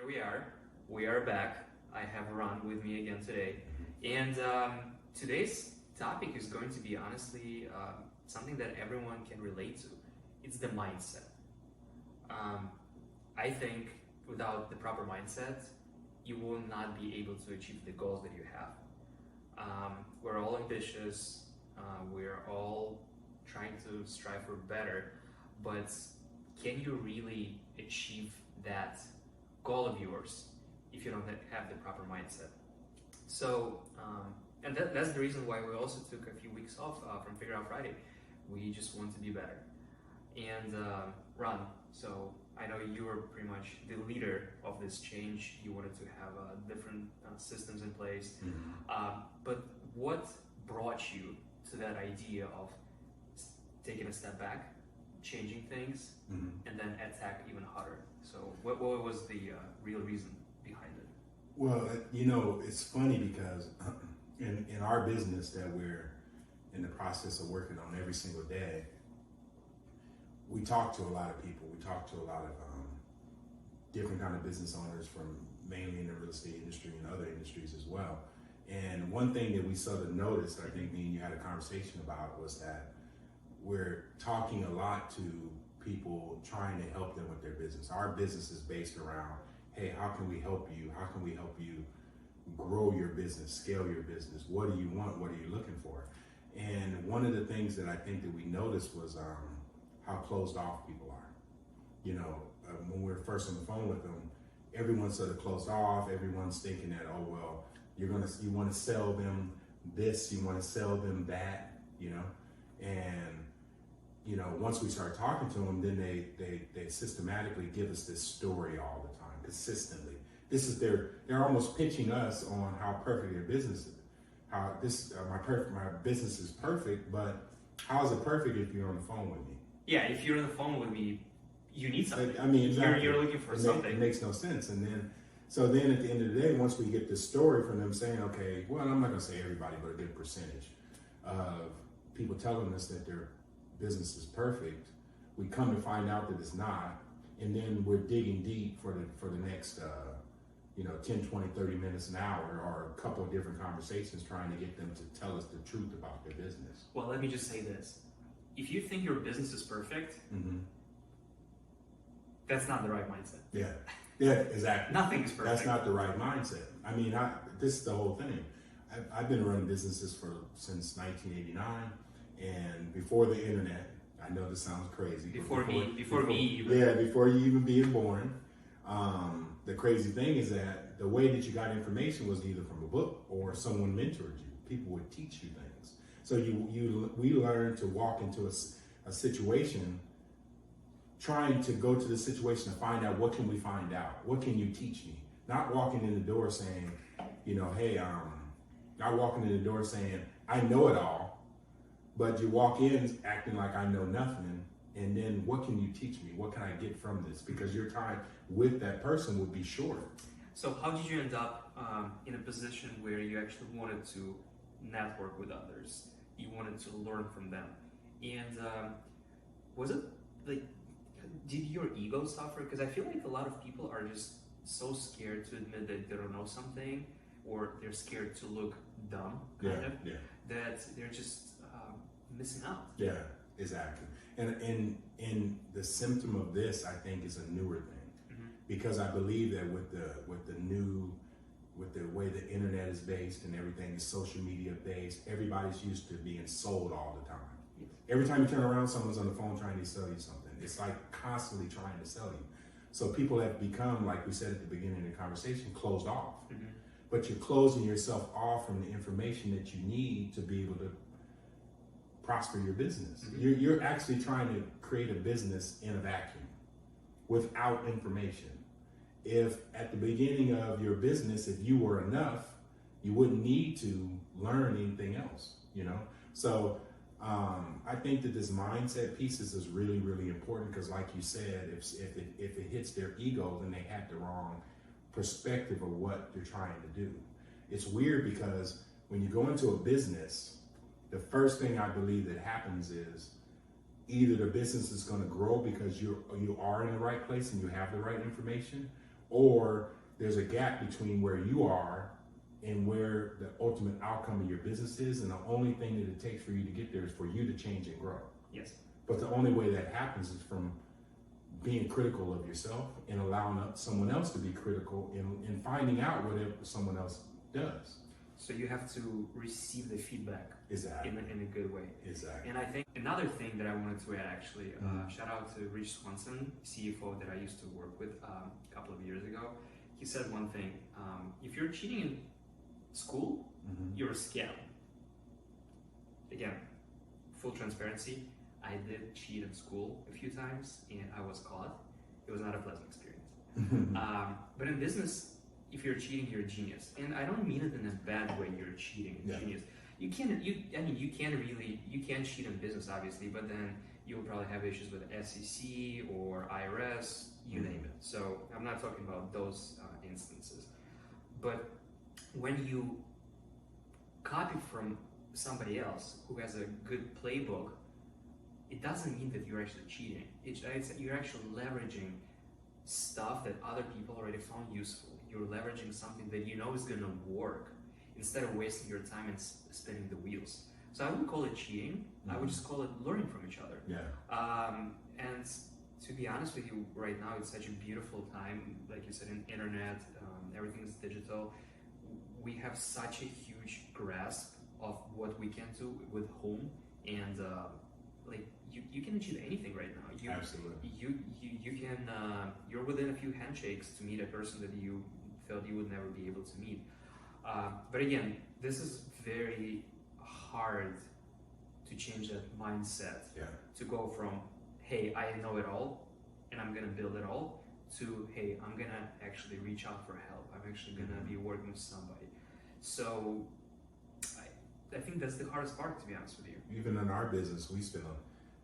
we are. We are back. I have Ron with me again today. And today's topic is going to be honestly something that everyone can relate to. It's the mindset. I think without the proper mindset, you will not be able to achieve the goals that you have. We're all ambitious. We're all trying to strive for better, but can you really achieve that goal of yours if you don't have the proper mindset? So, and that's the reason why we also took a few weeks off from Figure Out Friday. We just want to be better. And Ron, so I know you were pretty much the leader of this change. You wanted to have different systems in place. But what brought you to that idea of taking a step back, changing things, and then attack even harder? So what was the real reason behind it? Well, it's funny because in our business that we're in the process of working on every single day, we talk to a lot of people. We talk to a lot of different kind of business owners from mainly in the real estate industry and other industries as well. And one thing that we sort of noticed, I think me and you had a conversation about, was that we're talking a lot to people trying to help them with their business. Our business is based around, hey, how can we help you? How can we help you grow your business, scale your business? What do you want? What are you looking for? And one of the things that I think that we noticed was how closed off people are. When we were first on the phone with them, everyone's sort of closed off. Everyone's thinking that, oh, well, you want to sell them this, you want to sell them that, and once we start talking to them, then they systematically give us this story all the time, consistently. This is they're almost pitching us on how perfect their business is. How my business is perfect, but how is it perfect if you're on the phone with me? Yeah, if you're on the phone with me, you need something. Exactly. You're looking for something. It makes no sense. And then at the end of the day, once we get this story from them saying, okay, well, I'm not going to say everybody, but a good percentage of people telling us that their business is perfect, we come to find out that it's not, and then we're digging deep for the next 10, 20, 30 minutes, an hour, or a couple of different conversations trying to get them to tell us the truth about their business. Well, let me just say this. If you think your business is perfect, that's not the right mindset. Yeah, exactly. Nothing is perfect. That's not the right mindset. This is the whole thing. I've been running businesses since 1989, and before the internet. I know this sounds crazy. Before me, Yeah, before you even being born. The crazy thing is that the way that you got information was either from a book or someone mentored you. People would teach you things. So we learned to walk into a situation, trying to go to the situation to find out, what can we find out? What can you teach me? Not walking in the door saying, hey, not walking in the door saying, I know it all, but you walk in acting like I know nothing. And then what can you teach me? What can I get from this? Because your time with that person would be short. So how did you end up in a position where you actually wanted to network with others? You wanted to learn from them. And was it like, did your ego suffer? Because I feel like a lot of people are just so scared to admit that they don't know something, or they're scared to look dumb, that they're just missing out. Yeah, exactly. And the symptom of this, I think, is a newer thing, because I believe that with the way the internet is based and everything is social media based, everybody's used to being sold all the time. Yes. Every time you turn around, someone's on the phone trying to sell you something. It's like constantly trying to sell you. So people have become, like we said at the beginning of the conversation, closed off. But you're closing yourself off from the information that you need to be able to prosper your business. You're actually trying to create a business in a vacuum without information. If at the beginning of your business, if you were enough, you wouldn't need to learn anything else, So I think that this mindset piece is really, really important, because like you said, if it hits their ego, then they had the wrong perspective of what they're trying to do. It's weird because when you go into a business, the first thing I believe that happens is either the business is going to grow because you are in the right place and you have the right information, or there's a gap between where you are and where the ultimate outcome of your business is, and the only thing that it takes for you to get there is for you to change and grow. Yes. But the only way that happens is from being critical of yourself and allowing someone else to be critical and finding out whatever someone else does. So you have to receive the feedback Exactly. in a good way. Exactly. And I think another thing that I wanted to add, actually, shout out to Rich Swanson, CFO that I used to work with a couple of years ago. He said one thing: if you're cheating in school, you're a scam. Again, full transparency, I did cheat in school a few times and I was caught. It was not a pleasant experience. But in business, if you're cheating, you're a genius. And I don't mean it in a bad way, you're cheating, genius. You can't cheat in business, obviously, but then you'll probably have issues with SEC or IRS, you name it. So I'm not talking about those instances. But when you copy from somebody else who has a good playbook, it doesn't mean that you're actually cheating. You're actually leveraging stuff that other people already found useful. You're leveraging something that you know is going to work instead of wasting your time and spinning the wheels. So I wouldn't call it cheating. I would just call it learning from each other. And to be honest with you, right now it's such a beautiful time. Like you said, in internet, everything is digital. We have such a huge grasp of what we can do with home, and you can achieve anything right now. Absolutely. You can. You're within a few handshakes to meet a person that you felt you would never be able to meet. But again, this is very hard to change that mindset. To go from, hey, I know it all and I'm gonna build it all, to, hey, I'm gonna actually reach out for help. I'm actually gonna be working with somebody. So I think that's the hardest part, to be honest with you. Even in our business, we spend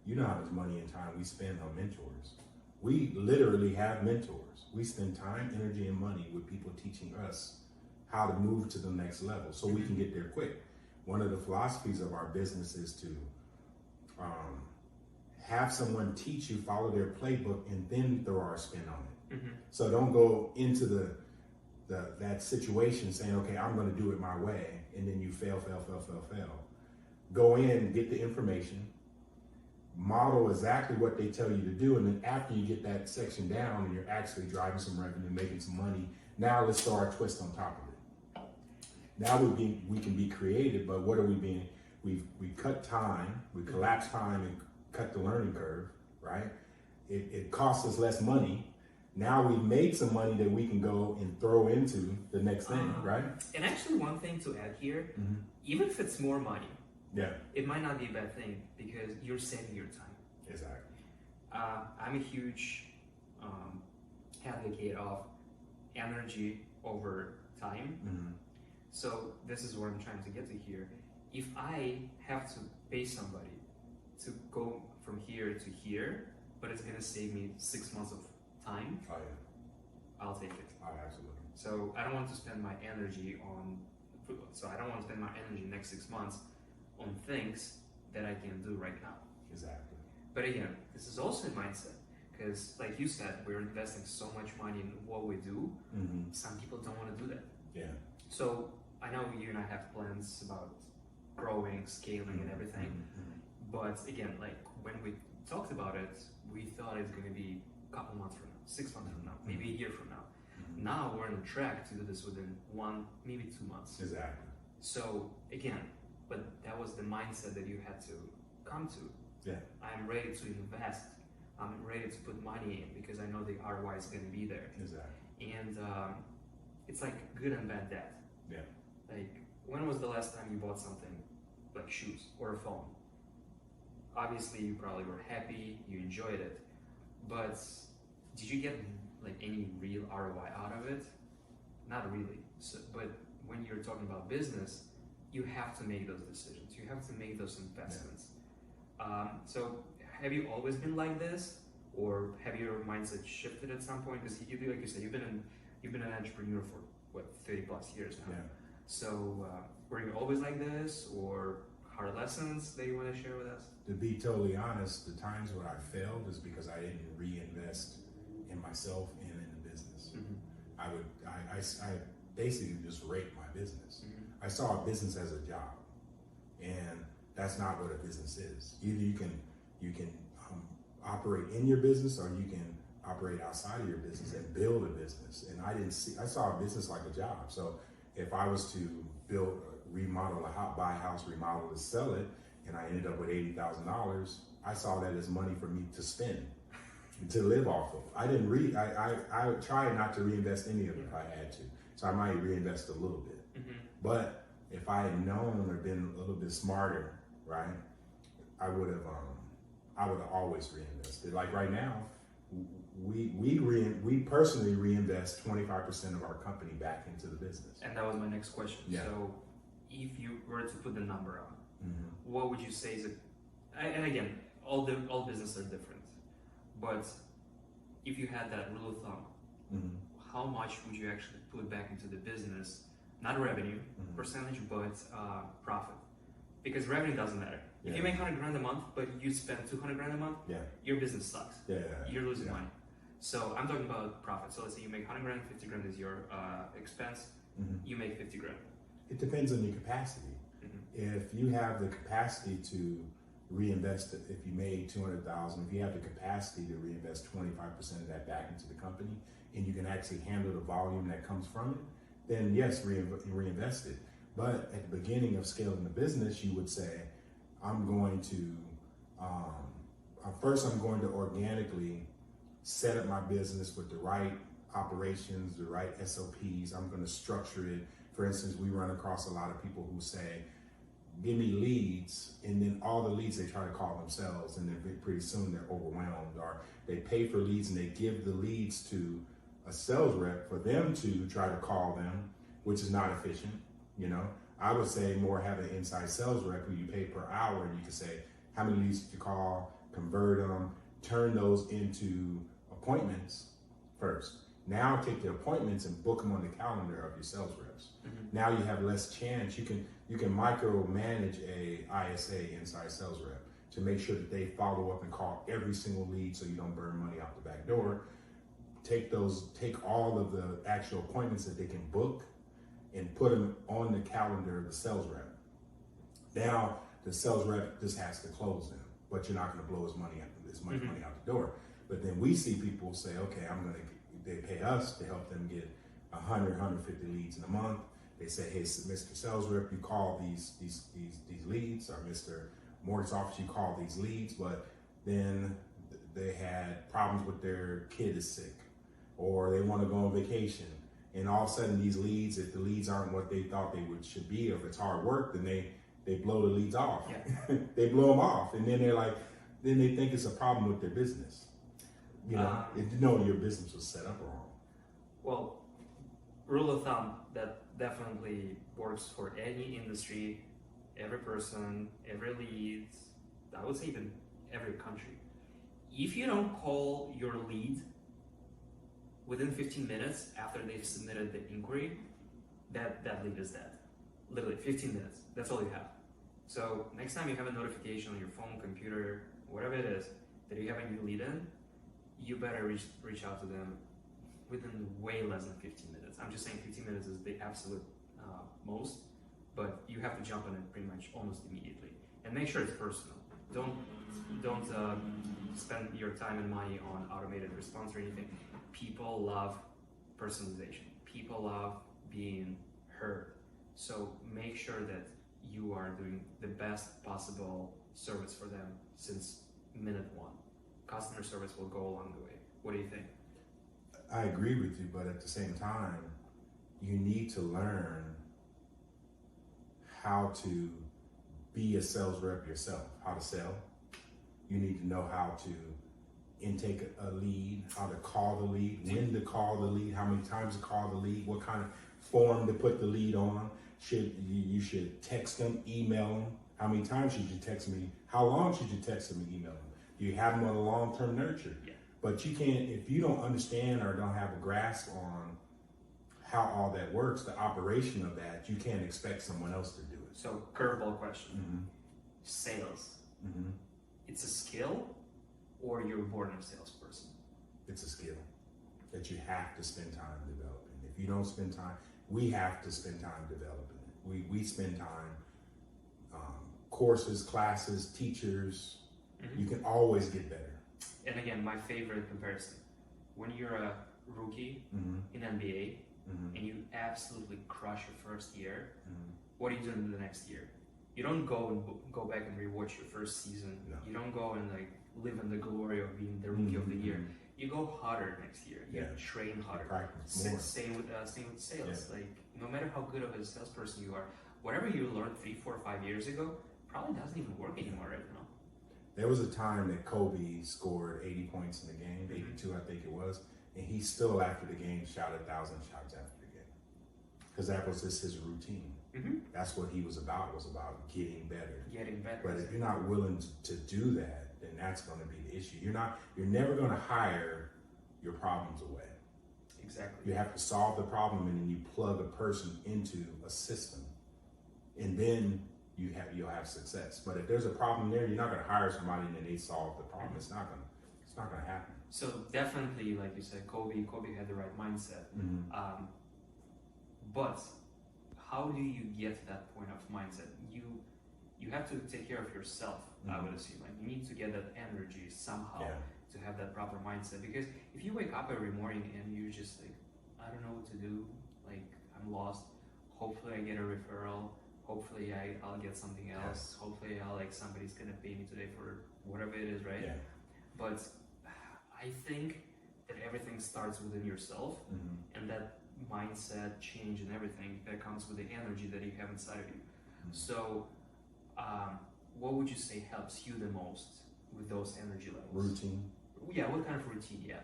you know how much money and time we spend on mentors. We literally have mentors. We spend time, energy, and money with people teaching us how to move to the next level so we can get there quick. One of the philosophies of our business is to have someone teach you, follow their playbook, and then throw our spin on it. So don't go into that situation saying, okay, I'm going to do it my way, and then you fail. Go in, get the information, model exactly what they tell you to do, and then after you get that section down and you're actually driving some revenue, making some money, now let's throw our twist on top of it. Now we can be creative, but what are we being? We cut time, we collapse time and cut the learning curve, right? It costs us less money. Now we've made some money that we can go and throw into the next thing, right? And actually, one thing to add here, even if it's more money, it might not be a bad thing because you're saving your time. Exactly. I'm a huge advocate of energy over time. So this is what I'm trying to get to here. If I have to pay somebody to go from here to here, but it's going to save me 6 months of time, I'll take it. Absolutely. So I don't want to spend my energy next 6 months on things that I can do right now. Exactly. But again, this is also a mindset, because like you said, we're investing so much money in what we do. Some people don't want to do that. So I know you and I have plans about growing, scaling, and everything. But again, like when we talked about it, we thought it's going to be a couple months from now, 6 months from now, maybe a year from now. Now we're on the track to do this within 1, maybe 2 months. Exactly. So again, but that was the mindset that you had to come to. I'm ready to invest. I'm ready to put money in because I know the ROI is going to be there. Exactly. And it's like good and bad debt. Like, when was the last time you bought something like shoes or a phone? Obviously, you probably were happy, you enjoyed it, but did you get like any real ROI out of it? Not really. So, but when you're talking about business, you have to make those decisions. You have to make those investments. So, have you always been like this, or have your mindset shifted at some point? Because you, like you said, you've been an entrepreneur for what, 30 plus years now. So, were you always like this, or hard lessons that you want to share with us? To be totally honest, the times where I failed is because I didn't reinvest in myself and in the business. I basically just raped my business. Mm-hmm. I saw a business as a job, and that's not what a business is. Either you can operate in your business, or you can operate outside of your business and build a business. And I saw a business like a job. So if I was to build, remodel a house, buy a house, remodel it, sell it, and I ended up with $80,000, I saw that as money for me to spend, to live off of. I tried not to reinvest any of it if I had to. So I might reinvest a little bit. Mm-hmm. But if I had known or been a little bit smarter, right, I would have always reinvested. Like right now, we personally reinvest 25% of our company back into the business. And that was my next question. Yeah. So if you were to put the number on, Mm-hmm. what would you say is it? And again, all businesses are different, but if you had that rule of thumb, Mm-hmm. how much would you actually put back into the business? Not revenue Mm-hmm. percentage, but profit. Because revenue doesn't matter. If Yeah. you make $100,000 a month, but you spend $200,000 a month, Yeah. your business sucks. Yeah. You're losing Yeah. money. So I'm talking about profit. So let's say you make $100,000, $50,000 is your expense. Mm-hmm. You make $50,000. It depends on your capacity. Mm-hmm. If you have the capacity to reinvest, if you made $200,000, if you have the capacity to reinvest 25% of that back into the company, and you can actually handle the volume that comes from it, then yes, reinvest it. But at the beginning of scaling the business, you would say, I'm going to organically set up my business with the right operations, the right SOPs. I'm going to structure it. For instance, we run across a lot of people who say, give me leads, and then all the leads they try to call themselves, and then pretty soon they're overwhelmed, or they pay for leads and they give the leads to a sales rep for them to try to call them, which is not efficient. You know, I would say more have an inside sales rep who you pay per hour, and you can say, how many leads did you call, convert them, turn those into appointments first. Now take the appointments and book them on the calendar of your sales reps. Mm-hmm. Now you have less chance. You can micromanage a ISA, inside sales rep, to make sure that they follow up and call every single lead so you don't burn money out the back door. Take all of the actual appointments that they can book and put them on the calendar of the sales rep. Now the sales rep just has to close them, but you're not going to blow as much Mm-hmm. money out the door. But then we see people say, okay, they pay us to help them get 100, 150 leads in a month. They say, hey, Mr. Sales Rep, you call these leads, or Mr. Mortgage Officer, you call these leads, but then they had problems with their kid is sick, or they want to go on vacation, and all of a sudden these leads, if the leads aren't what they thought should be, or if it's hard work, then they blow the leads off. Yeah. They blow them off, and then then they think it's a problem with their business. You know, your business was set up wrong. Well, rule of thumb that definitely works for any industry, every person, every lead, I would say even every country. If you don't call your lead within 15 minutes after they've submitted the inquiry, that lead is dead. Literally 15 minutes, that's all you have. So next time you have a notification on your phone, computer, whatever it is, that you have a new lead in, you better reach out to them within way less than 15 minutes. I'm just saying 15 minutes is the absolute most, but you have to jump on it pretty much almost immediately. And make sure it's personal. Don't spend your time and money on automated response or anything. People love personalization. People love being heard. So make sure that you are doing the best possible service for them since minute one. Customer service will go along the way. What do you think? I agree with you, but at the same time, you need to learn how to be a sales rep yourself, how to sell. You need to know how to intake a lead, how to call the lead, when to call the lead, how many times to call the lead, what kind of form to put the lead on. You should text them, email them. How many times should you text me? How long should you text them and email them? Do you have them on a long-term nurture? Yeah. But you can't, if you don't understand or don't have a grasp on how all that works, the operation of that, you can't expect someone else to do it. So, curveball question. Mm-hmm. Sales. Mm-hmm. It's a skill, or you're born a salesperson? It's a skill. that you have to spend time developing. If you don't spend time, we have to spend time developing it. We spend time, courses, classes, teachers. You can always get better. And again, my favorite comparison, when you're a rookie in NBA and you absolutely crush your first year, what are you doing the next year? You don't go back and rewatch your first season. No. You don't go and like live in the glory of being the rookie of the year. You go harder next year. You train harder. Practice more. Same with sales. Like no matter how good of a salesperson you are, whatever you learned 3, 4, 5 years ago probably doesn't even work anymore right now. There was a time that Kobe scored 80 points in the game, 82 I think it was, and he still after the game shot 1,000 shots after the game because that was just his routine. That's what he was about getting better. But if you're not willing to do that, then that's going to be the issue. You're never going to hire your problems away. Exactly. You have to solve the problem, and then you plug a person into a system, and then you'll have success. But if there's a problem there, you're not going to hire somebody and then they solve the problem. It's not going to happen. So definitely, like you said, Kobe had the right mindset. But how do you get to that point of mindset? You have to take care of yourself. I would assume like you need to get that energy somehow to have that proper mindset. Because if you wake up every morning and you're just like, I don't know what to do, like I'm lost. Hopefully I get a referral. Hopefully I'll get something else. Hopefully somebody's gonna pay me today for whatever it is, right? Yeah. But I think that everything starts within yourself, and that mindset change and everything that comes with the energy that you have inside of you. So, what would you say helps you the most with those energy levels? Routine. Yeah, what kind of routine? Yeah,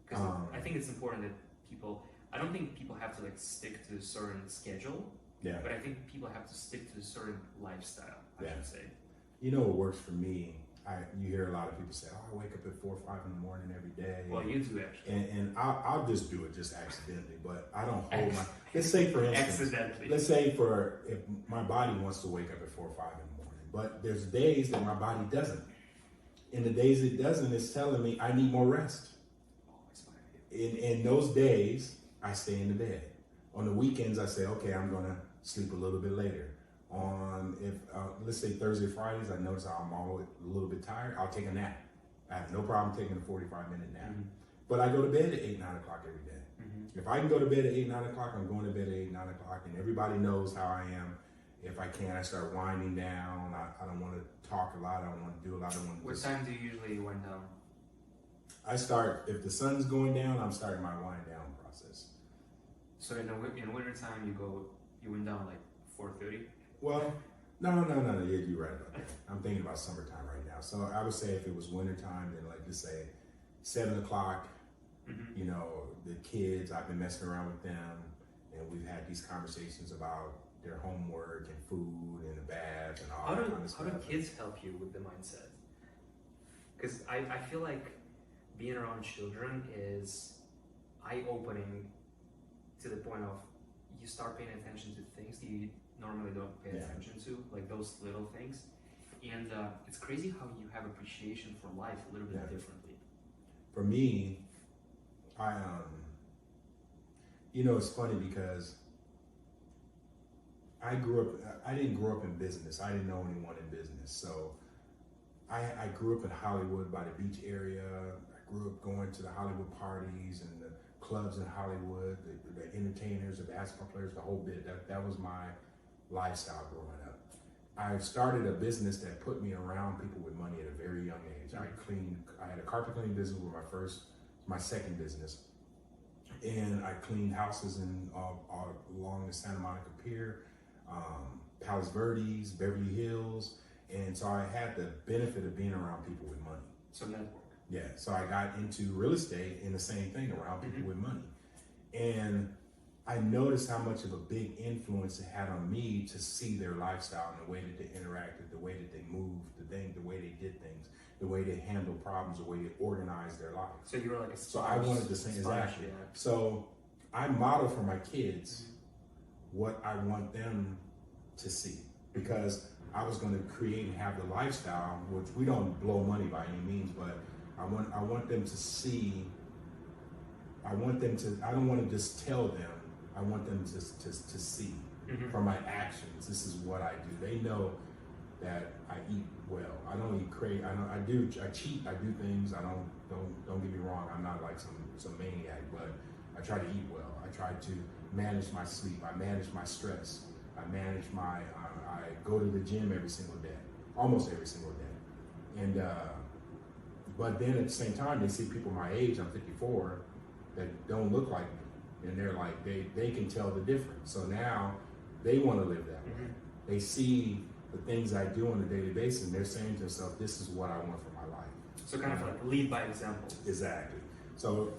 because I think it's important that people. I don't think people have to like stick to a certain schedule. Yeah. But I think people have to stick to a certain lifestyle. I should say. You know what works for me? You hear a lot of people say, "Oh, I wake up at 4 or 5 in the morning every day." Well, you do actually. And I'll just do it just accidentally, but I don't hold my. Let's say for instance, accidentally. Let's say if my body wants to wake up at 4 or 5 in the morning, but there's days that my body doesn't. And the days it doesn't, it's telling me I need more rest. In those days, I stay in the bed. On the weekends, I say, okay, I'm gonna sleep a little bit later. Let's say Thursday, Fridays, I notice I'm always a little bit tired, I'll take a nap. I have no problem taking a 45-minute nap. But I go to bed at 8, 9 o'clock every day. If I can go to bed at 8, 9 o'clock, I'm going to bed at 8, 9 o'clock, and everybody knows how I am. If I can, I start winding down. I don't want to talk a lot. I don't want to do a lot. What time do you usually wind down? I start, if the sun's going down, I'm starting my wind down process. So in winter time, you wind down like 4:30? Well, no, yeah, you're right about that. I'm thinking about summertime right now. So I would say if it was wintertime, then like just say 7 o'clock, you know, the kids, I've been messing around with them and we've had these conversations about their homework and food and the bath and all that kind of stuff. How do kids help you with the mindset? Because I feel like being around children is eye-opening to the point of you start paying attention to things that you normally don't pay attention to, like those little things. And it's crazy how you have appreciation for life a little bit differently. For me, it's funny because I didn't grow up in business. I didn't know anyone in business. So I grew up in Hollywood by the beach area. I grew up going to the Hollywood parties and the clubs in Hollywood, the entertainers, the basketball players, the whole bit. That was my lifestyle growing up. I started a business that put me around people with money at a very young age. I had a carpet cleaning business with my second business. And I cleaned houses along the Santa Monica Pier, Palos Verdes, Beverly Hills. And so I had the benefit of being around people with money. So network. Yeah, so I got into real estate and the same thing, around people with money. And I noticed how much of a big influence it had on me to see their lifestyle and the way that they interacted, the way that they moved, the way they did things, the way they handled problems, the way they organized their life. So you were like a sponge. So I wanted the same, exactly. Yeah. So I model for my kids what I want them to see, because I was going to create and have the lifestyle, which we don't blow money by any means, but I want them to see I want them to. I don't want to just tell them. I want them to see from my actions. This is what I do. They know that I eat well. I don't eat crazy. I cheat. I do things. I don't get me wrong. I'm not like some maniac, but I try to eat well. I try to manage my sleep. I manage my stress. I manage my. I go to the gym every single day, almost every single day, and. But then at the same time, they see people my age, I'm 54, that don't look like me. And they're like, they can tell the difference. So now they want to live that way. They see the things I do on a daily basis, and they're saying to themselves, this is what I want for my life. So kind of like lead by example. Exactly. So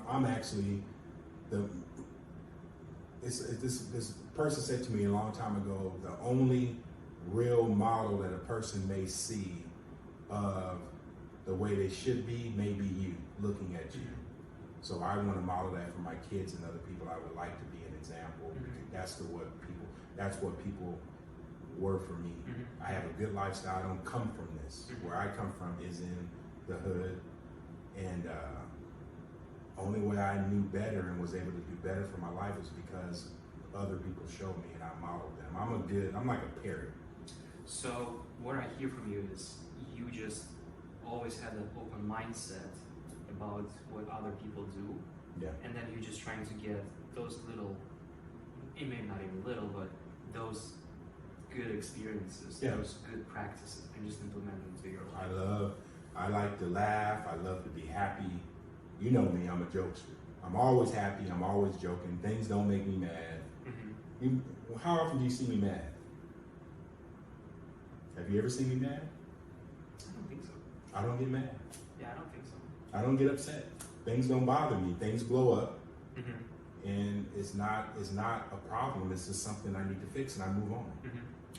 I'm actually, this person said to me a long time ago, the only real model that a person may see of the way they should be may be you, looking at you. So I want to model that for my kids and other people. I would like to be an example. That's what people were for me. I have a good lifestyle. I don't come from this. Where I come from is in the hood, and only way I knew better and was able to do better for my life is because other people showed me and I modeled them. I'm like a parrot. So what I hear from you is you just always had an open mindset about what other people do, and then you're just trying to get those little, it may not even little, but those good experiences, those good practices, and just implement them into your life. I like to laugh. I love to be happy. You know me, I'm a jokester. I'm always happy. I'm always joking. Things don't make me mad. How often do you see me mad? Have you ever seen me mad? I don't think so. I don't get mad. Yeah, I don't think so. I don't get upset. Things don't bother me. Things blow up, and it's not a problem. It's just something I need to fix, and I move on.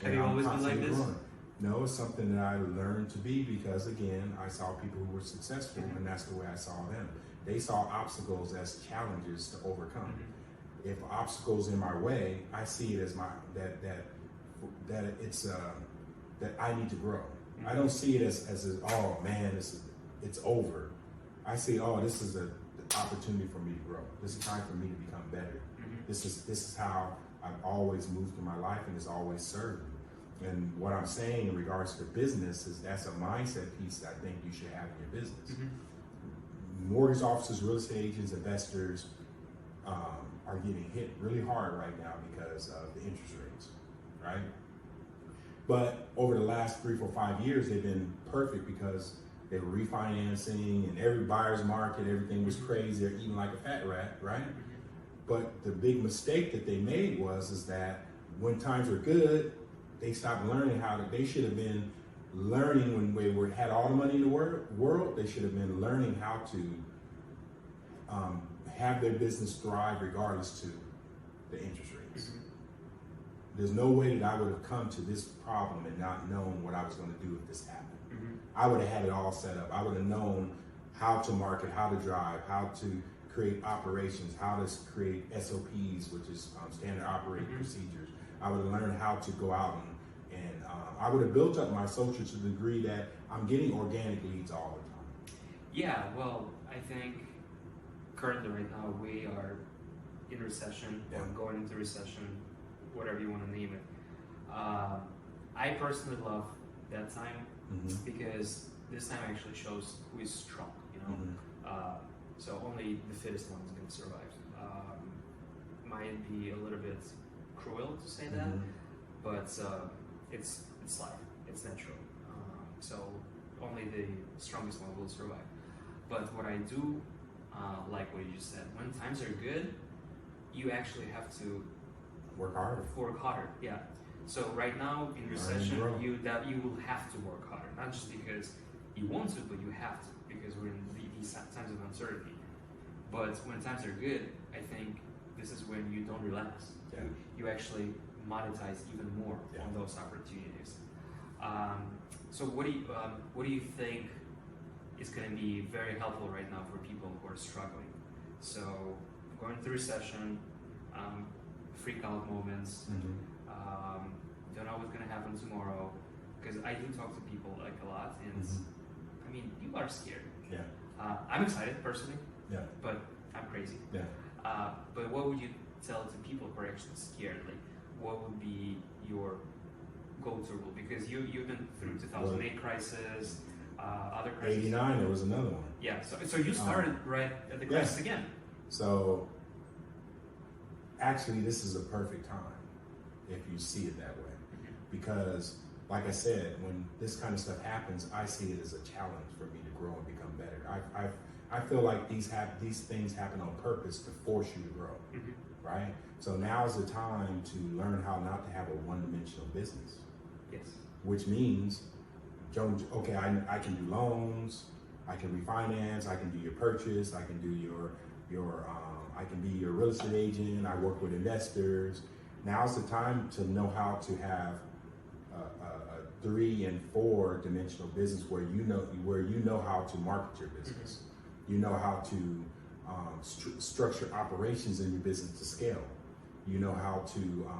Have you always been like this? Growing. No, it's something that I learned to be because, again, I saw people who were successful, and that's the way I saw them. They saw obstacles as challenges to overcome. If obstacles in my way, I see it as that it's that I need to grow. I don't see it as oh man, it's over. I see, oh, this is an opportunity for me to grow. This is time for me to become better. This is how I've always moved through my life, and it's always served me. And what I'm saying in regards to business is that's a mindset piece that I think you should have in your business. Mortgage officers, real estate agents, investors are getting hit really hard right now because of the interest rates, right? But over the last 3, 4, 5 years, they've been perfect because they were refinancing and every buyer's market, everything was crazy. They're eating like a fat rat, right? But the big mistake that they made is that when times were good, they stopped learning they should have been learning when they had all the money in the world, they should have been learning how to have their business thrive regardless to the interest rates. There's no way that I would have come to this problem and not known what I was going to do if this happened. I would have had it all set up. I would have known how to market, how to drive, how to create operations, how to create SOPs, which is standard operating procedures. I would have learned how to go out and I would have built up my social to the degree that I'm getting organic leads all the time. Yeah, well, I think currently right now we are in recession or going into recession, whatever you want to name it. I personally love that time because this time actually shows who is strong, you know. So only the fittest one is going to survive. Might be a little bit cruel to say that, but it's life. It's natural. So only the strongest one will survive. But what I do like what you just said, when times are good, you actually have to work harder. Yeah. So right now in recession, you will have to work harder, not just because you want to, but you have to, because we're in these times of uncertainty. But when times are good, I think this is when you don't relax. Yeah. You actually monetize even more on those opportunities. So what do you think is going to be very helpful right now for people who are struggling? So going through recession, freak out moments, don't know what's going to happen tomorrow, because I do talk to people like a lot, and I mean, you are scared. Yeah. I'm excited personally. Yeah. But I'm crazy. Yeah. But what would you tell to people who are actually scared? Like, what would be your go-to rule? Because you've been through 2008 crisis, other crises. 89, there was another one. Yeah. So you started right at the crisis again. So actually, this is a perfect time if you see it that way, because like I said, when this kind of stuff happens, I see it as a challenge for me to grow and become better. I feel like these things happen on purpose to force you to grow, right? So now is the time to learn how not to have a one-dimensional business. Yes. Which means, okay, I can do loans, I can refinance, I can do your purchase, I can do your I can be your real estate agent. I work with investors. Now's the time to know how to have a 3 and 4 dimensional business where you know how to market your business. You know how to structure operations in your business to scale. You know how to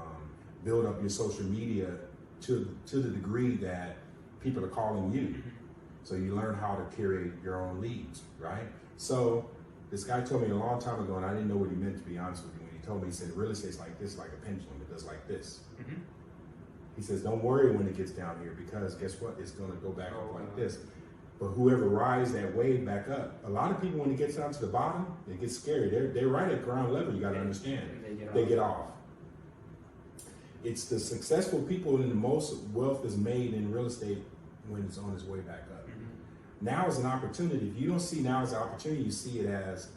build up your social media to the degree that people are calling you. So you learn how to curate your own leads, right? So this guy told me a long time ago, and I didn't know what he meant, to be honest with you. When he told me, he said, real estate's like this, like a pendulum. It does like this. He says, don't worry when it gets down here, because guess what? It's going to go back up like this. But whoever rides that wave back up, a lot of people, when it gets down to the bottom, they get scary. They're right at ground level. You got to understand. They get off. It's the successful people and the most wealth is made in real estate when it's on its way back up. Now is an opportunity. If you don't see now as an opportunity, you see it as,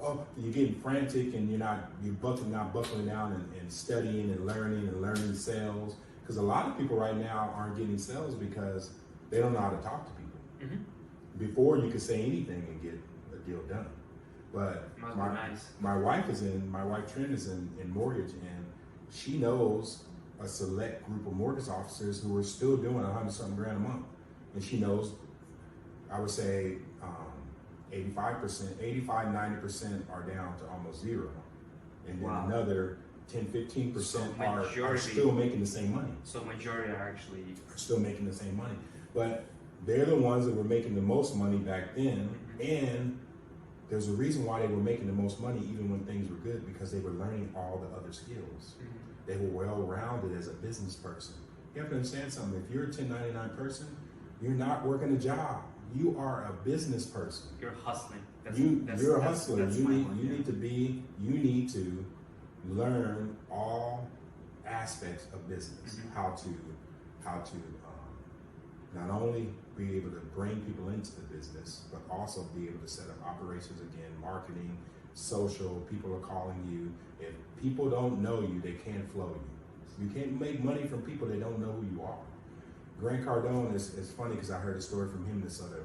oh, you're getting frantic and you're not buckling down and studying and learning sales. Because a lot of people right now aren't getting sales because they don't know how to talk to people. Before you could say anything and get a deal done. But my wife Trin is in mortgage, and she knows a select group of mortgage officers who are still doing $100-something grand a month. And she knows, I would say 85%, 90% are down to almost zero. And then another 10-15% are still making the same money. So majority are still making the same money. But they're the ones that were making the most money back then. And there's a reason why they were making the most money even when things were good, because they were learning all the other skills. They were well-rounded as a business person. You have to understand something. If you're a 1099 person, you're not working a job. You are a business person. You're hustling. You're a hustler. You need to learn all aspects of business. How to not only be able to bring people into the business, but also be able to set up operations again, marketing, social. People are calling you. If people don't know you, they can't flow you. You can't make money from people that don't know who you are. Grant Cardone is funny, because I heard a story from him that sort of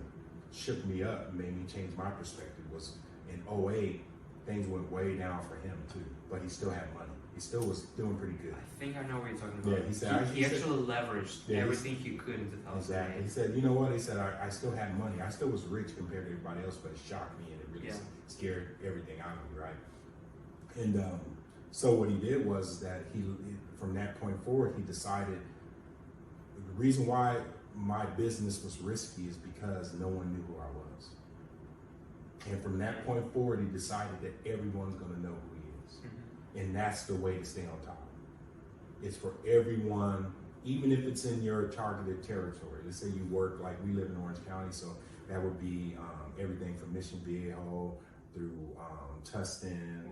shook me up and made me change my perspective. Was in 2008, things went way down for him too, but he still had money. He still was doing pretty good. I think I know what you're talking about. Yeah, he actually leveraged everything he could in 2008. Exactly. He said, you know what? He said, I still had money. I still was rich compared to everybody else, but it shocked me and it really scared everything out of me, right? And so what he did was that he, from that point forward, he decided, the reason why my business was risky is because no one knew who I was. And from that point forward, he decided that everyone's going to know who he is. And that's the way to stay on top. It's for everyone, even if it's in your targeted territory. Let's say you work, like we live in Orange County, so that would be everything from Mission Viejo through Tustin,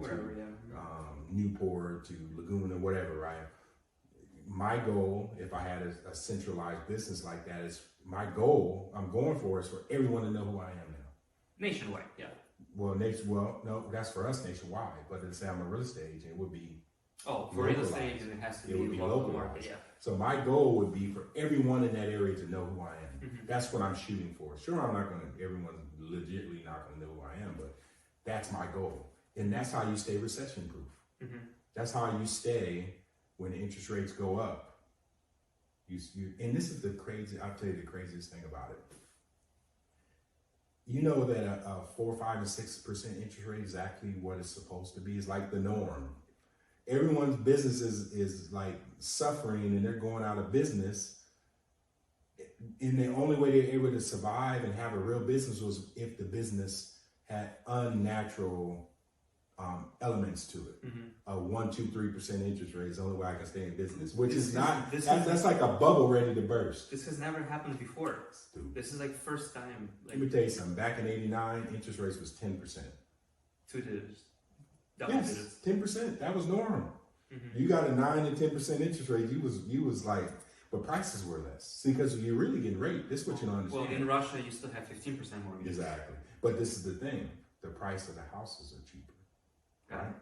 Newport to Laguna, whatever, right? My goal, if I had a centralized business like that, is my goal, I'm going for, is for everyone to know who I am now. Nationwide, yeah. Well, no, that's for us nationwide. But let's say I'm a real estate agent, it would be for real estate agent, it has to be local market, yeah. So my goal would be for everyone in that area to know who I am. That's what I'm shooting for. Sure, everyone's legitimately not going to know who I am, but that's my goal. And that's how you stay recession proof. That's how you stay when the interest rates go up. And this is I'll tell you the craziest thing about it. You know that a 4, 5, and 6% interest rate is actually what it's supposed to be. It's like the norm. Everyone's business is like suffering and they're going out of business. And the only way they're able to survive and have a real business was if the business had unnatural elements to it. A 1, 2, 3% interest rate is the only way I can stay in business, which is not. That's like a bubble ready to burst. This has never happened before. Stupid. This is like first time. Like, Let me tell you something. Back in '89, interest rates was 10%. 2 digits. Double Yes, digits. 10%. That was normal. You got a 9 and 10% interest rate. You was like, but prices were less. See, because you're really getting raped. This is what you don't understand. Well, in Russia, you still have 15% mortgage. Exactly. But this is the thing. The price of the houses are cheaper. Right?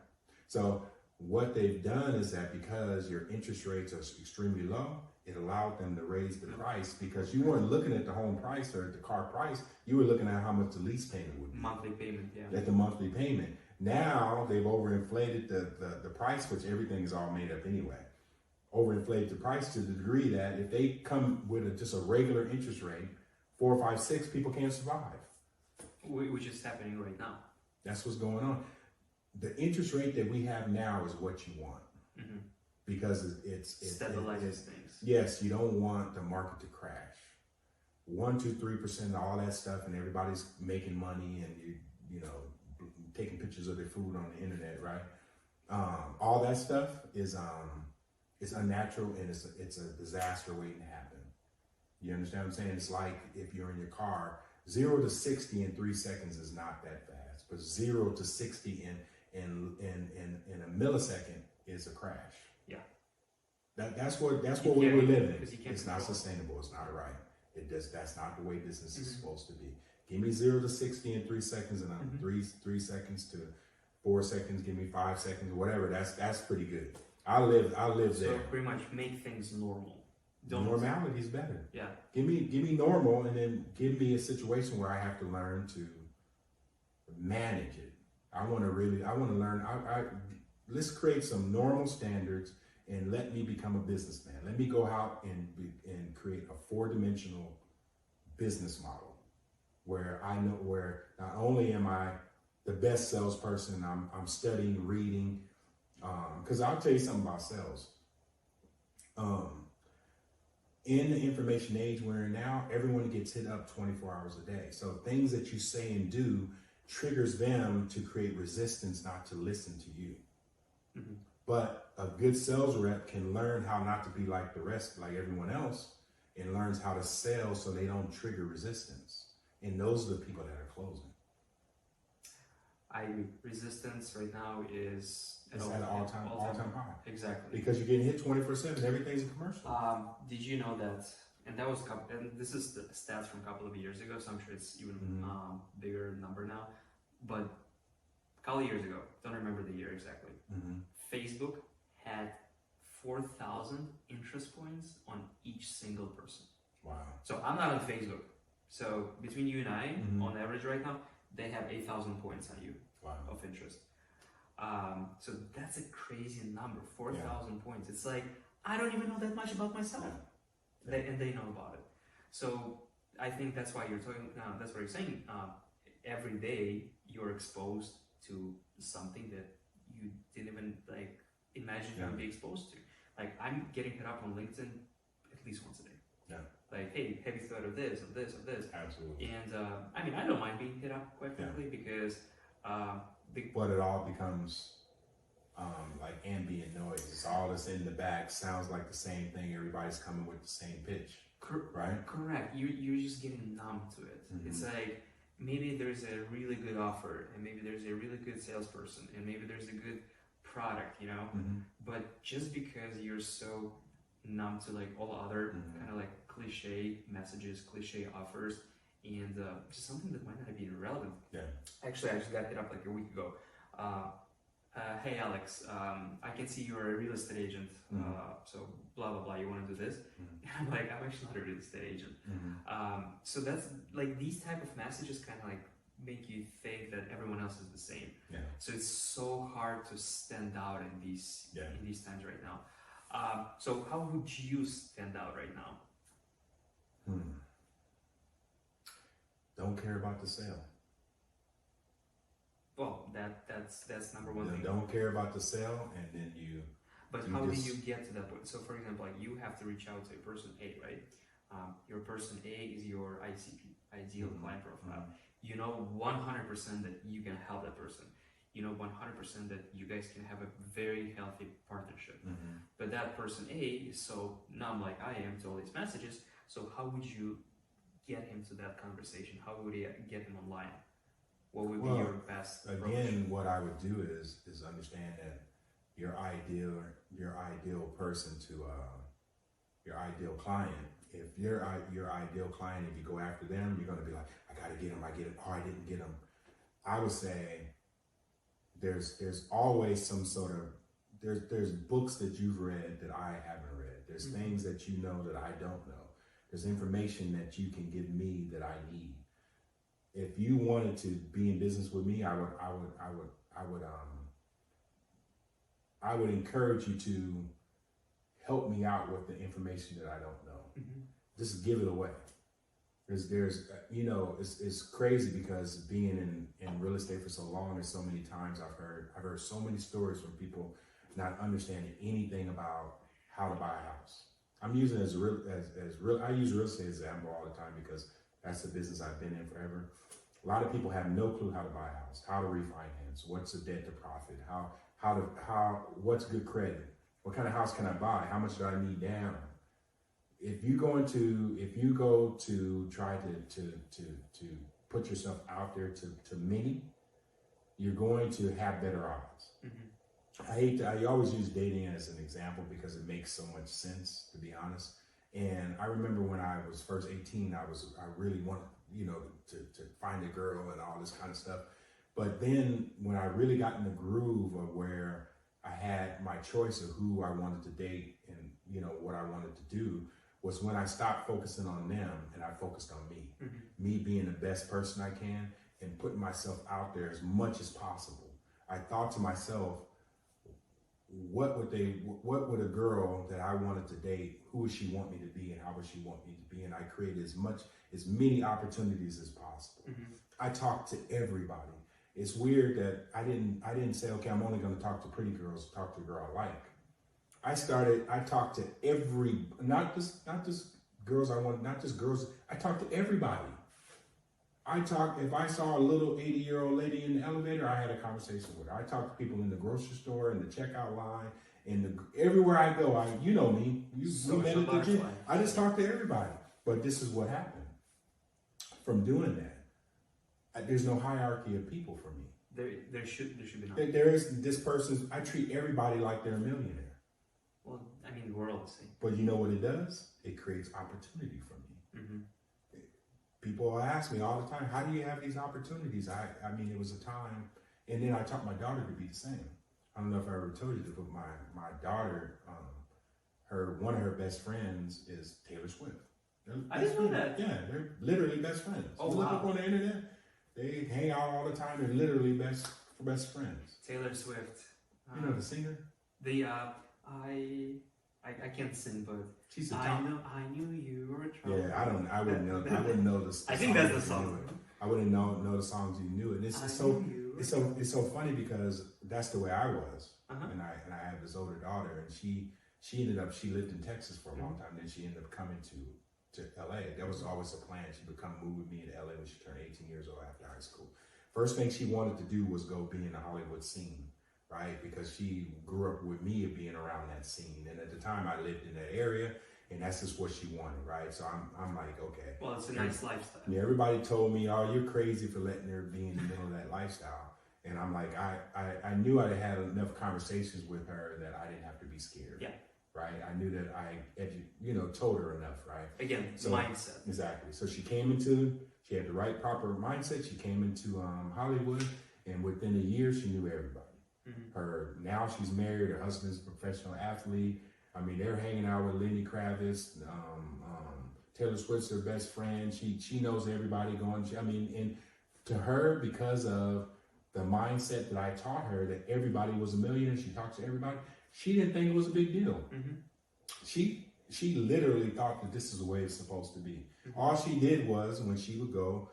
So what they've done is that because your interest rates are extremely low, it allowed them to raise the price because you weren't looking at the home price or the car price. You were looking at how much the lease payment would be. Monthly payment, yeah. At the monthly payment. Now they've overinflated the price, which everything is all made up anyway. Overinflated the price to the degree that if they come with just a regular interest rate, 4, 5, 6, people can't survive. Which is happening right now. That's what's going on. The interest rate that we have now is what you want because it stabilizes things. Yes, you don't want the market to crash. 1, 2, 3%, all that stuff, and everybody's making money, and you know taking pictures of their food on the internet, right? All that stuff is unnatural, and it's a disaster waiting to happen. You understand what I'm saying? It's like if you're in your car, 0 to 60 in 3 seconds is not that fast, but 0 to 60 in a millisecond is a crash. Yeah. That's what we were living. It's not sustainable. It's not right. That's not the way business is supposed to be. Give me 0 to 60 in 3 seconds, and I'm 3 seconds to 4 seconds. Give me 5 seconds, or whatever. That's pretty good. I live there. So pretty much make things normal. Normality is better. Yeah. Give me normal, and then give me a situation where I have to learn to manage it. I want to learn. Let's create some normal standards and let me become a businessman. Let me go out and create a 4-dimensional business model where I know where not only am I the best salesperson, I'm studying, reading, because I'll tell you something about sales. In the information age we're in now, everyone gets hit up 24 hours a day. So things that you say and do triggers them to create resistance not to listen to you. But a good sales rep can learn how not to be like the rest, like everyone else, and learns how to sell so they don't trigger resistance. And those are the people that are closing. Resistance right now is at an all-time high. Exactly. Because you're getting hit 24/7. Everything's a commercial. Did you know that? And that was and this is the stats from a couple of years ago, so I'm sure it's even bigger number now. But a couple of years ago, don't remember the year exactly. Facebook had 4,000 interest points on each single person. Wow. So I'm not on Facebook. So between you and I, on average right now, they have 8,000 points on you of interest. So that's a crazy number, 4,000 points. It's like, I don't even know that much about myself. And they know about it. So I think that's why you're talking, that's what you're saying. Every day you're exposed to something that you didn't even imagine you would be exposed to. Like I'm getting hit up on LinkedIn at least once a day. Yeah. Like, hey, have you thought of this, of this, of this? Absolutely. And I mean, I don't mind being hit up quite frankly because but it all becomes like ambient noise. It's all that's in the back, sounds like the same thing. Everybody's coming with the same pitch, right? Correct. You're just getting numb to it. It's like maybe there's a really good offer, and maybe there's a really good salesperson, and maybe there's a good product, you know. But just because you're so numb to like all other kind of like cliche messages, cliche offers, and just something that might not be relevant. Yeah. Actually, I just got hit up like a week ago. Hey Alex, I can see you're a real estate agent. So blah blah blah. You want to do this? And I'm like, I'm actually not a real estate agent. So that's like these type of messages kind of like make you think that everyone else is the same. Yeah. So it's so hard to stand out in these times right now. So how would you stand out right now? Don't care about the sale. Well, that's number one thing. Don't care about the sale, and then you. But how do you get to that point? So, for example, like you have to reach out to a person A, right? Your person A is your ICP, ideal client profile, you know 100% that you can help that person. You know 100% that you guys can have a very healthy partnership. But that person A is so numb like I am to all these messages. So how would you get him to that conversation? How would you get him online? What would be your best approach? Again, what I would do is understand that your ideal person to your ideal client. If your ideal client, if you go after them, you're going to be like, I got to get them. I didn't get them. I would say there's always some sort of there's books that you've read that I haven't read. There's things that you know that I don't know. There's information that you can give me that I need. If you wanted to be in business with me, I would encourage you to help me out with the information that I don't know. Just give it away. There's you know, it's crazy because being in real estate for so long, and so many times I've heard so many stories from people not understanding anything about how to buy a house. I'm using it as real. I use real estate as an example all the time because that's the business I've been in forever. A lot of people have no clue how to buy a house, how to refinance, what's the debt to profit, what's good credit, what kind of house can I buy, how much do I need down. If you go to try to put yourself out there to many, you're going to have better odds. I always use dating as an example because it makes so much sense, to be honest. And I remember when I was first 18, I really wanted, you know, to find a girl and all this kind of stuff. But then when I really got in the groove of where I had my choice of who I wanted to date and, you know, what I wanted to do, was when I stopped focusing on them and I focused on me. Me being the best person I can and putting myself out there as much as possible. I thought to myself, what would a girl that I wanted to date, who would she want me to be and how would she want me to be? And I created as many opportunities as possible. I talked to everybody. It's weird that I didn't say, okay, I'm only going to talk to pretty girls, talk to a girl I like. I talked to not just girls I want, not just girls, I talked to everybody. If I saw a little 80-year-old lady in the elevator, I had a conversation with her. I talked to people in the grocery store, in the checkout line, everywhere I go. You know me. You met at the gym. I just talked to everybody. But this is what happened from doing that. There's no hierarchy of people for me. There should be not. There is this person. I treat everybody like they're a millionaire. Well, I mean, we're all the same. But you know what it does? It creates opportunity for me. People ask me all the time, how do you have these opportunities? I mean, it was a time, and then I taught my daughter to be the same. I don't know if I ever told you this, but my daughter, one of her best friends is Taylor Swift. I didn't know that. Yeah, they're literally best friends. Oh, you wow. Look up on the internet, they hang out all the time. They're literally best friends. Taylor Swift. You know the singer? I can't sing, but she's a I knew you were trouble. Yeah, I wouldn't know the I think that's the song. I wouldn't know the songs you knew, and it's so funny because that's the way I was. And I have this older daughter, and she lived in Texas for a long time. Then she ended up coming to LA. That was always a plan. She would come move with me to LA when she turned 18 years old after high school. First thing she wanted to do was go be in the Hollywood scene. Right, because she grew up with me being around that scene, and at the time I lived in that area, and that's just what she wanted, right? So I'm like, okay. Well, it's a nice lifestyle. Yeah, everybody told me, oh, you're crazy for letting her be in the middle of that lifestyle, and I'm like, I knew I had enough conversations with her that I didn't have to be scared. Yeah. Right, I knew that I told her enough, right? Again, so, mindset. Exactly. So she had the right proper mindset. She came into Hollywood, and within a year, she knew everybody. Now she's married. Her husband's a professional athlete. I mean, they're hanging out with Lenny Kravitz. Taylor Swift's her best friend. She knows everybody going. And to her, because of the mindset that I taught her that everybody was a millionaire, she talks to everybody. She didn't think it was a big deal. She literally thought that this is the way it's supposed to be. All she did was when she would go,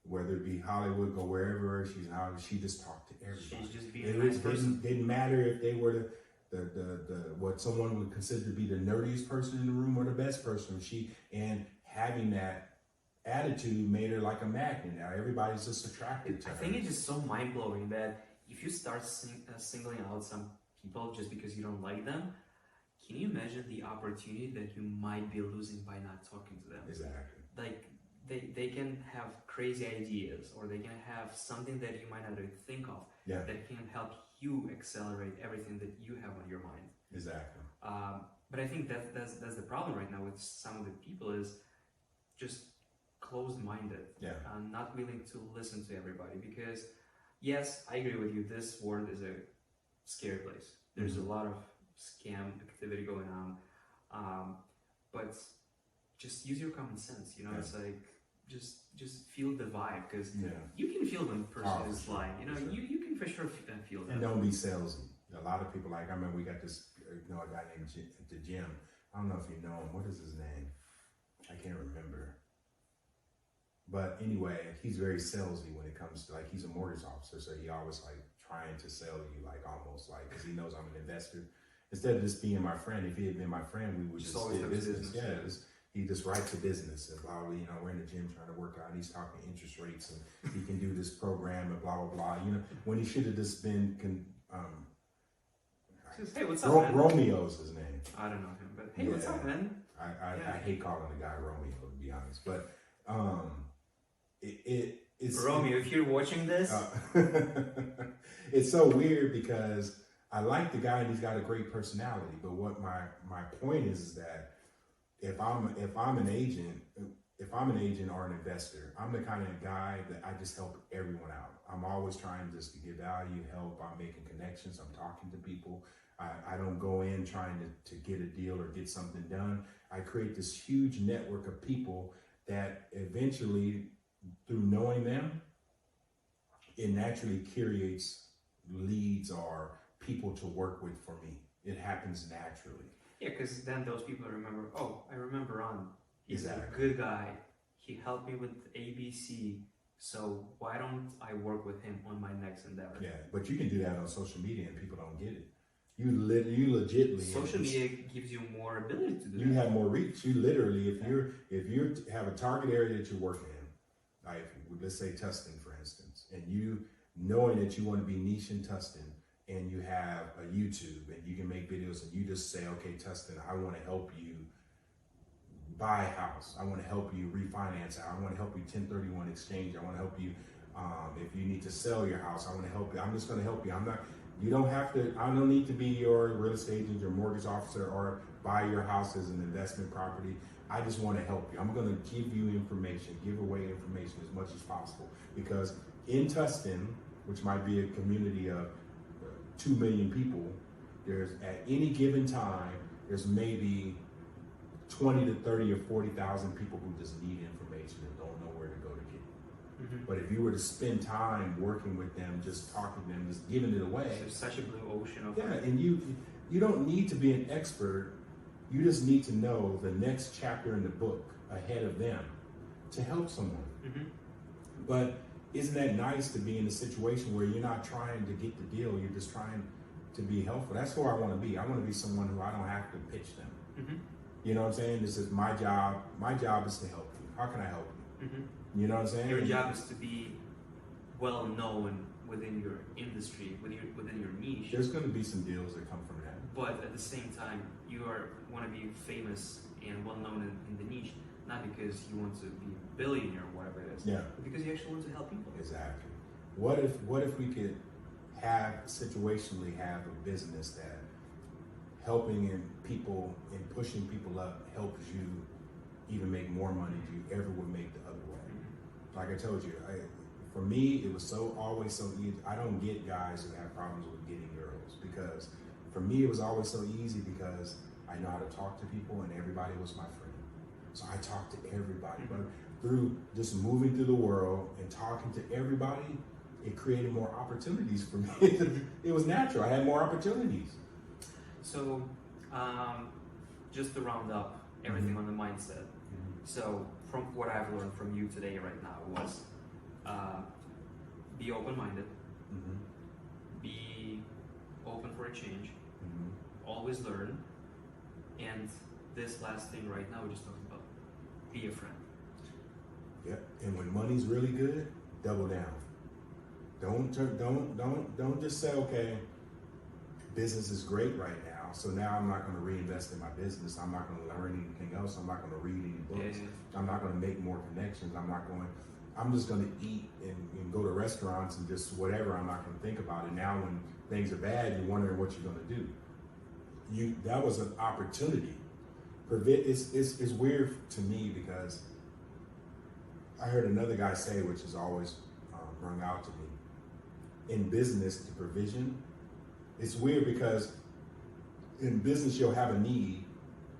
whether it be Hollywood, go wherever she's in Hollywood, she just talked to everybody. She's just being a nice person. Didn't matter if they were the what someone would consider to be the nerdiest person in the room or the best person. And having that attitude made her like a magnet. Now everybody's just attracted to her. I think it's just so mind blowing that if you start singling out some people just because you don't like them, can you imagine the opportunity that you might be losing by not talking to them? Exactly. Like they can have crazy ideas, or they can have something that you might not even think of that can help you accelerate everything that you have on your mind. Exactly. But I think that's the problem right now with some of the people is just closed-minded, not willing to listen to everybody. Because yes, I agree with you. This world is a scary place. There's a lot of scam activity going on, but just use your common sense. You know, it's like just feel the vibe, because you can feel when the person is lying. You know, you can for sure feel that. And don't be salesy. A lot of people, like, I remember we got this, a guy named at the gym. I don't know if you know him. What is his name? I can't remember. But anyway, he's very salesy when it comes to, like, he's a mortgage officer, so he always like trying to sell you, like almost like, because he knows I'm an investor. Instead of just being my friend, if he had been my friend, we would just do business. He just writes a business and blah, blah, you know, we're in the gym trying to work out, and he's talking interest rates, and he can do this program and blah, blah, blah. You know, when he should have just been, hey, what's up, man? Romeo's his name. I don't know him, but hey, what's up, man? I hate calling the guy Romeo, to be honest, but it's Romeo, if you're watching this, it's so weird because I like the guy and he's got a great personality. But what my point is that if I'm an agent or an investor, I'm the kind of guy that I just help everyone out. I'm always trying just to give value, help. I'm making connections. I'm talking to people. I don't go in trying to get a deal or get something done. I create this huge network of people that eventually, through knowing them, it naturally creates leads or people to work with for me. It happens naturally. Yeah, because then those people remember, oh, I remember Ron. He's a Exactly. good guy. He helped me with ABC. So why don't I work with him on my next endeavor? Yeah, but you can do that on social media and people don't get it. You legitly. Social media gives you more ability to do You that. have more reach. You literally, if you have a target area that you're working in, like let's say Tustin, for instance, and you knowing that you want to be niche in Tustin, and you have a YouTube and you can make videos, and you just say, okay, Tustin, I want to help you buy a house. I want to help you refinance. I want to help you 1031 exchange. I want to help you if you need to sell your house. I want to help you. I'm just going to help you. You don't have to, I don't need to be your real estate agent, your mortgage officer, or buy your house as an investment property. I just want to help you. I'm going to give you information, give away information as much as possible. Because in Tustin, which might be a community of 2 million people, there's at any given time, there's maybe 20 to 30 or 40,000 people who just need information and don't know where to go to get it. Mm-hmm. But if you were to spend time working with them, just talking to them, just giving it away. There's such a blue ocean of and you don't need to be an expert. You just need to know the next chapter in the book ahead of them to help someone. Mm-hmm. But isn't that nice to be in a situation where you're not trying to get the deal, you're just trying to be helpful? That's who I want to be. I want to be someone who I don't have to pitch them. Mm-hmm. You know what I'm saying? This is my job. My job is to help you. How can I help you? Mm-hmm. You know what I'm saying? Your job is to be well known within your industry, within your niche. There's going to be some deals that come from that. But at the same time, you want to be famous and well known in the niche, not because you want to be a billionaire or whatever it is, but because you actually want to help people. Exactly. What if we could situationally have a business that helping people and pushing people up helps you even make more money than you ever would make the other way. Mm-hmm. Like I told you, for me, it was always so easy. I don't get guys who have problems with getting girls, because for me, it was always so easy because I know how to talk to people and everybody was my friend. So I talked to everybody. Mm-hmm. But through just moving through the world and talking to everybody, it created more opportunities for me. It was natural. I had more opportunities. So, just to round up everything on the mindset. So, from what I've learned from you today right now was be open-minded, be open for a change, always learn, and this last thing right now we're just talking about, be a friend. Yep. And when money's really good, double down. Don't just say, okay, business is great right now, so now I'm not going to reinvest in my business. I'm not going to learn anything else. I'm not going to read any books. Yeah. I'm not going to make more connections. I'm just going to eat and go to restaurants and just whatever. I'm not going to think about it. Now when things are bad, you're wondering what you're going to do. That was an opportunity. It's weird to me because I heard another guy say, which has always rung out to me, in business, the provision, it's weird because in business you'll have a need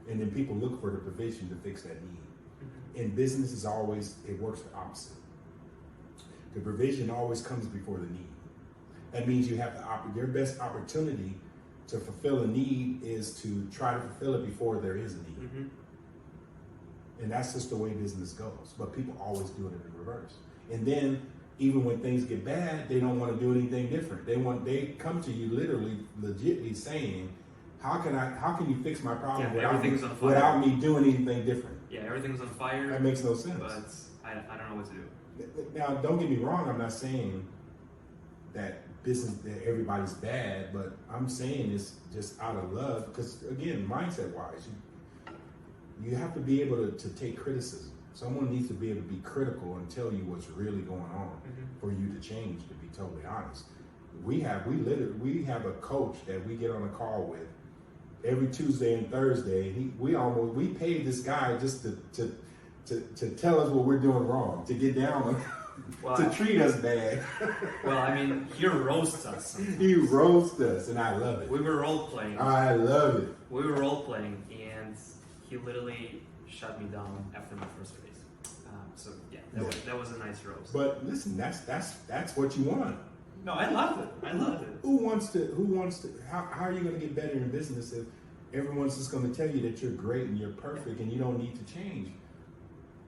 and then people look for the provision to fix that need. In business it works the opposite. The provision always comes before the need. That means you have your best opportunity to fulfill a need is to try to fulfill it before there is a need. Mm-hmm. And that's just the way business goes. But people always do it in the reverse. And then even when things get bad, they don't want to do anything different. They come to you literally, legitly saying, how can you fix my problem without me doing anything different? Yeah, everything's on fire. That makes no sense. But I don't know what to do. Now, don't get me wrong. I'm not saying that everybody's bad, but I'm saying it's just out of love. Because again, mindset-wise, you have to be able to take criticism. Someone needs to be able to be critical and tell you what's really going on for you to change, to be totally honest. We have a coach that we get on a call with every Tuesday and Thursday. We paid this guy just to tell us what we're doing wrong, to get down to treat us bad. Well, I mean, he roasts us. He roasts us, and I love it. We were role playing. I love it. We were role playing, and he literally shut me down after my first race. So yeah, that was a nice roast. But listen, that's what you want. No, I loved it. Who wants to? How are you going to get better in business if everyone's just going to tell you that you're great and you're perfect and you don't need to change?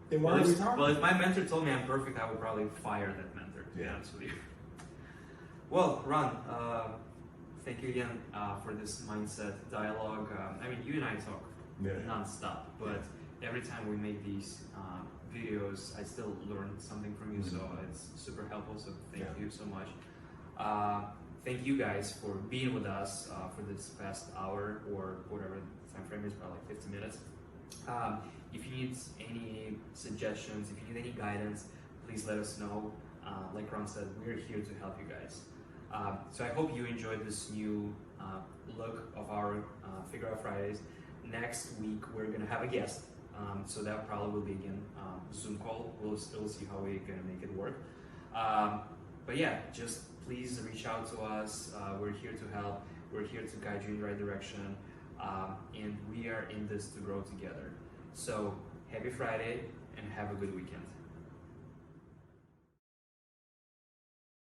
Then why are we talking? Well, if my mentor told me I'm perfect, I would probably fire that mentor, to be honest with you. Well, Ron, thank you again for this mindset dialogue. I mean, you and I talk nonstop, but every time we make these videos, I still learn something from you, so it's super helpful, so thank you so much. Thank you guys for being with us for this past hour, or whatever the time frame is, about like 50 minutes. If you need any suggestions, if you need any guidance, please let us know. Like Ron said, we're here to help you guys. So I hope you enjoyed this new look of our Figure Out Fridays. Next week, we're going to have a guest. So that probably will be again Zoom call. We'll still see how we're going to make it work. But yeah, just please reach out to us. We're here to help. We're here to guide you in the right direction. And we are in this to grow together. So happy Friday and have a good weekend.